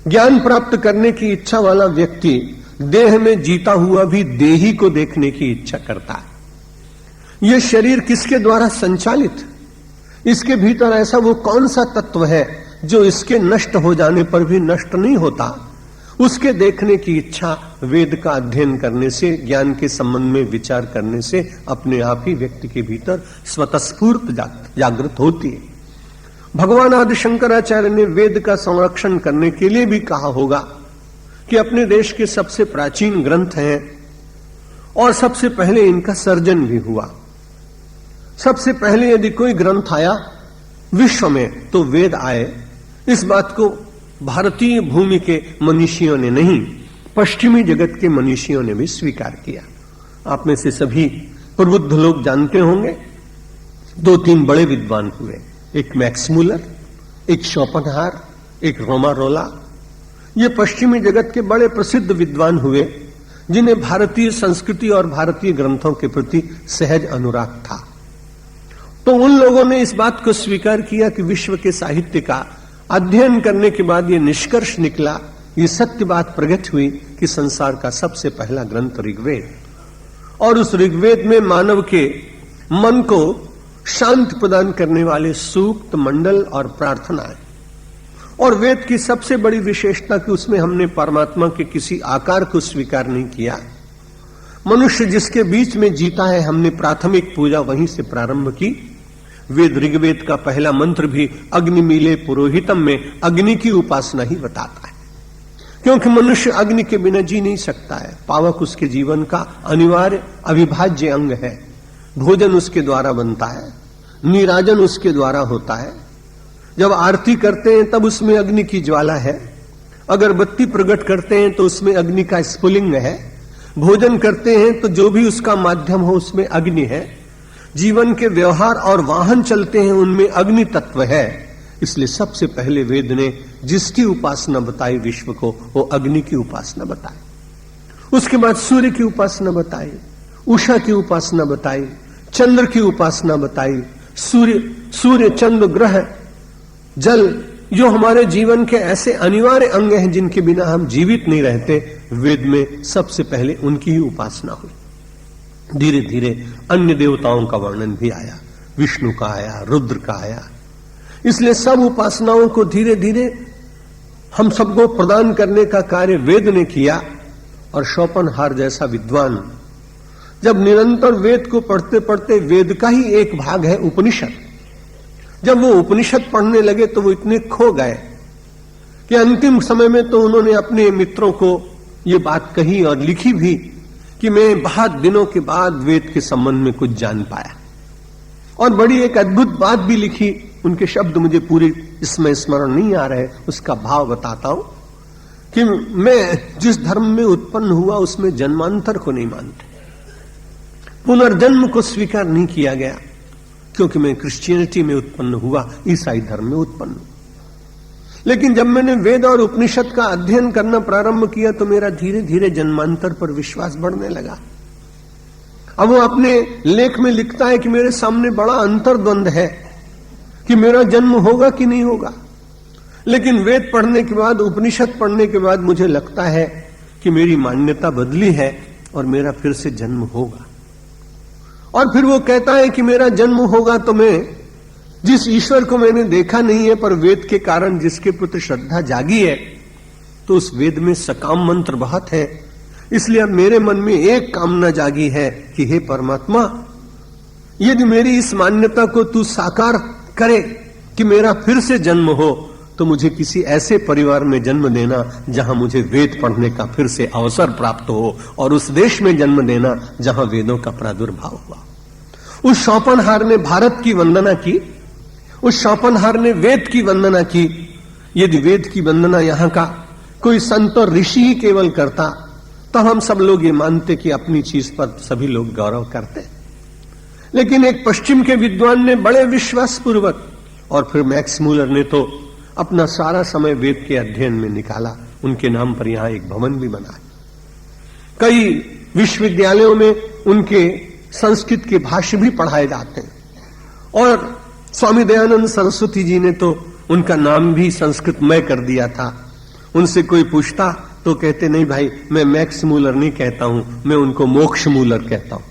ज्ञान प्राप्त करने की इच्छा वाला व्यक्ति देह में जीता हुआ भी देही को देखने की इच्छा करता है। यह शरीर किसके द्वारा संचालित, इसके भीतर ऐसा वो कौन सा तत्व है जो इसके नष्ट हो जाने पर भी नष्ट नहीं होता, उसके देखने की इच्छा वेद का अध्ययन करने से, ज्ञान के संबंध में विचार करने से अपने आप ही व्यक्ति के भीतर स्वतःस्फूर्त जागृत होती है। भगवान आदि शंकराचार्य ने वेद का संरक्षण करने के लिए भी कहा होगा कि अपने देश के सबसे प्राचीन ग्रंथ हैं और सबसे पहले इनका सर्जन भी हुआ। सबसे पहले यदि कोई ग्रंथ आया विश्व में तो वेद आए। इस बात को भारतीय भूमि के मनीषियों ने नहीं, पश्चिमी जगत के मनीषियों ने भी स्वीकार किया। आप में से सभी प्रबुद्ध लोग जानते होंगे, 2-3 बड़े विद्वान हुए, एक मैक्स मूलर, एक शोपेनहावर, एक रोमारोला। ये पश्चिमी जगत के बड़े प्रसिद्ध विद्वान हुए जिन्हें भारतीय संस्कृति और भारतीय ग्रंथों के प्रति सहज अनुराग था। तो उन लोगों ने इस बात को स्वीकार किया कि विश्व के साहित्य का अध्ययन करने के बाद ये निष्कर्ष निकला, ये सत्य बात प्रकट हुई कि संसार का सबसे पहला ग्रंथ ऋग्वेद, और उस ऋग्वेद में मानव के मन को शांति प्रदान करने वाले सूक्त, मंडल और प्रार्थना है। और वेद की सबसे बड़ी विशेषता कि उसमें हमने परमात्मा के किसी आकार को स्वीकार नहीं किया। मनुष्य जिसके बीच में जीता है, हमने प्राथमिक पूजा वहीं से प्रारंभ की। वेद ऋग्वेद का पहला मंत्र भी अग्निमीले पुरोहितम में अग्नि की उपासना ही बताता है, क्योंकि मनुष्य अग्नि के बिना जी नहीं सकता है। पावक उसके जीवन का अनिवार्य अविभाज्य अंग है। भोजन उसके द्वारा बनता है, नीराजन उसके द्वारा होता है। जब आरती करते हैं तब उसमें अग्नि की ज्वाला है, अगरबत्ती प्रकट करते हैं तो उसमें अग्नि का स्फुलिंग है, भोजन करते हैं तो जो भी उसका माध्यम हो उसमें अग्नि है, जीवन के व्यवहार और वाहन चलते हैं उनमें अग्नि तत्व है। इसलिए सबसे पहले वेद ने जिसकी उपासना बताई विश्व को, वो अग्नि की उपासना बताई। उसके बाद सूर्य की उपासना बताई, उषा की उपासना बताई, चंद्र की उपासना बताई। सूर्य, चंद्र, ग्रह, जल, जो हमारे जीवन के ऐसे अनिवार्य अंग हैं जिनके बिना हम जीवित नहीं रहते, वेद में सबसे पहले उनकी ही उपासना हुई। धीरे धीरे अन्य देवताओं का वर्णन भी आया, विष्णु का आया, रुद्र का आया। इसलिए सब उपासनाओं को धीरे धीरे हम सबको प्रदान करने का कार्य वेद ने किया। और शोपेनहावर जैसा विद्वान जब निरंतर वेद को पढ़ते पढ़ते, वेद का ही एक भाग है उपनिषद, जब वो उपनिषद पढ़ने लगे तो वो इतने खो गए कि अंतिम समय में तो उन्होंने अपने मित्रों को ये बात कही और लिखी भी कि मैं बहुत दिनों के बाद वेद के संबंध में कुछ जान पाया। और बड़ी एक अद्भुत बात भी लिखी, उनके शब्द मुझे पूरी इसमें स्मरण नहीं आ रहे, उसका भाव बताता हूं कि मैं जिस धर्म में उत्पन्न हुआ उसमें जन्मांतर को नहीं मानते, पुनर्जन्म को स्वीकार नहीं किया गया, क्योंकि मैं क्रिश्चियनिटी में उत्पन्न हुआ, ईसाई धर्म में उत्पन्न हुआ। लेकिन जब मैंने वेद और उपनिषद का अध्ययन करना प्रारंभ किया तो मेरा धीरे धीरे जन्मांतर पर विश्वास बढ़ने लगा। अब वो अपने लेख में लिखता है कि मेरे सामने बड़ा अंतर्द्वंद है कि मेरा जन्म होगा कि नहीं होगा। लेकिन वेद पढ़ने के बाद, उपनिषद पढ़ने के बाद मुझे लगता है कि मेरी मान्यता बदली है और मेरा फिर से जन्म होगा। और फिर वो कहता है कि मेरा जन्म होगा तो मैं जिस ईश्वर को मैंने देखा नहीं है पर वेद के कारण जिसके प्रति श्रद्धा जागी है, तो उस वेद में सकाम मंत्र बहुत है। इसलिए अब मेरे मन में एक कामना जागी है कि हे परमात्मा, यदि मेरी इस मान्यता को तू साकार करे कि मेरा फिर से जन्म हो, तो मुझे किसी ऐसे परिवार में जन्म देना जहां मुझे वेद पढ़ने का फिर से अवसर प्राप्त हो, और उस देश में जन्म देना जहां वेदों का प्रादुर्भाव हुआ। उस शोपेनहावर ने भारत की वंदना की, उस शोपेनहावर ने वेद की वंदना की। यदि वेद की वंदना यहां का कोई संत और ऋषि ही केवल करता तो हम सब लोग ये मानते कि अपनी चीज पर सभी लोग गौरव करते। लेकिन एक पश्चिम के विद्वान ने बड़े विश्वास पूर्वक, और फिर मैक्स मूलर ने तो अपना सारा समय वेद के अध्ययन में निकाला। उनके नाम पर यहां एक भवन भी बना है। कई विश्वविद्यालयों में उनके संस्कृत के भाष्य भी पढ़ाए जाते हैं, और स्वामी दयानंद सरस्वती जी ने तो उनका नाम भी संस्कृतमय कर दिया था। उनसे कोई पूछता तो कहते नहीं भाई, मैं मैक्स मूलर नहीं कहता हूं, मैं उनको मोक्ष मूलर कहता हूं,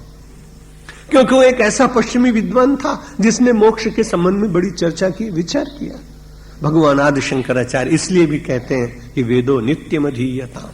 क्योंकि वो एक ऐसा पश्चिमी विद्वान था जिसने मोक्ष के संबंध में बड़ी चर्चा की, विचार किया। भगवान आदि शंकराचार्य इसलिए भी कहते हैं कि वेदो नित्यम अधीयताम,